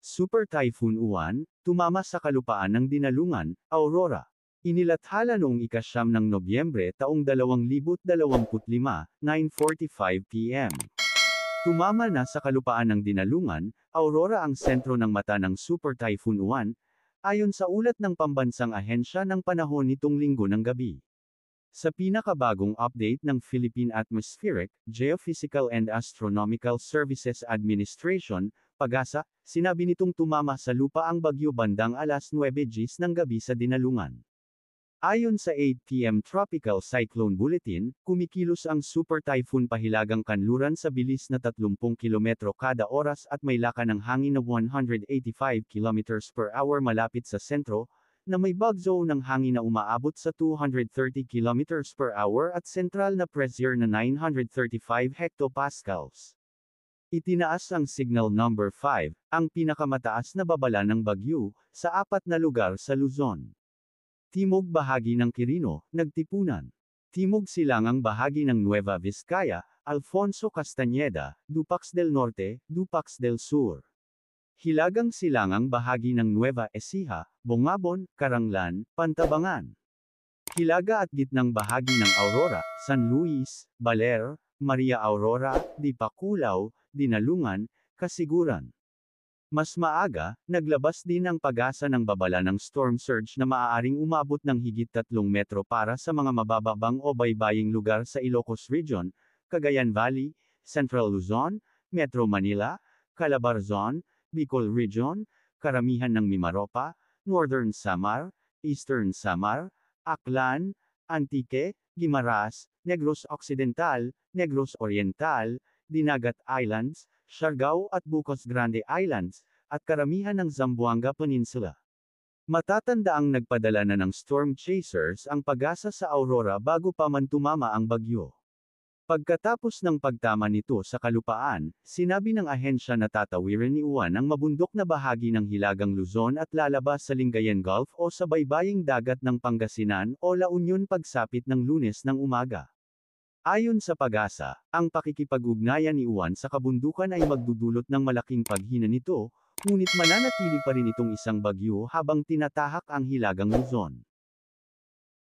Super Typhoon Uwan, tumama sa kalupaan ng Dinalungan, Aurora. Inilathala noong ika-9 ng Nobyembre taong 2025, 9:45 p.m. Tumama na sa kalupaan ng Dinalungan, Aurora ang sentro ng mata ng Super Typhoon Uwan, ayon sa ulat ng Pambansang Ahensya ng Panahon nitong Linggo ng gabi. Sa pinakabagong update ng Philippine Atmospheric, Geophysical and Astronomical Services Administration, PAGASA, sinabi nitong tumama sa lupa ang bagyo bandang alas 9 GMT ng gabi sa Dinalungan. Ayon sa 8 p.m. Tropical Cyclone Bulletin, kumikilos ang Super Typhoon pahilagang kanluran sa bilis na 30 km kada oras at may laka ng hangin na 185 km per hour malapit sa sentro, na may bug zone ng hangin na umaabot sa 230 km per hour at sentral na pressure na 935 hectopascals. Itinaas ang Signal Number 5, ang pinakamataas na babala ng bagyo, sa 4 na lugar sa Luzon. Timog bahagi ng Quirino, Nagtipunan. Timog silangang bahagi ng Nueva Vizcaya, Alfonso Castañeda, Dupax del Norte, Dupax del Sur. Hilagang silangang bahagi ng Nueva Ecija, Bongabon, Caranglan, Pantabangan. Hilaga at gitnang bahagi ng Aurora, San Luis, Baler, Maria Aurora, Dipakulaw, Dinalungan, Kasiguran. Mas maaga, naglabas din ang PAGASA ng babala ng storm surge na maaaring umabot ng higit 3 metro para sa mga mabababang o baybaying lugar sa Ilocos Region, Cagayan Valley, Central Luzon, Metro Manila, Calabarzon, Bicol Region, karamihan ng Mimaropa, Northern Samar, Eastern Samar, Aklan, Antique, Guimaras, Negros Occidental, Negros Oriental, Dinagat Islands, Siargao at Bucos Grande Islands, at karamihan ng Zamboanga Peninsula. Matatandaang nagpadala na ng storm chasers ang PAGASA sa Aurora bago pa man tumama ang bagyo. Pagkatapos ng pagtama nito sa kalupaan, sinabi ng ahensya na tatawirin ni Uwan ang mabundok na bahagi ng Hilagang Luzon at lalabas sa Lingayen Gulf o sa baybaying dagat ng Pangasinan o La Union pagsapit ng Lunes ng umaga. Ayon sa PAGASA, ang pakikipag-ugnayan ni Uwan sa kabundukan ay magdudulot ng malaking paghina nito, ngunit mananatili pa rin itong isang bagyo habang tinatahak ang Hilagang Luzon.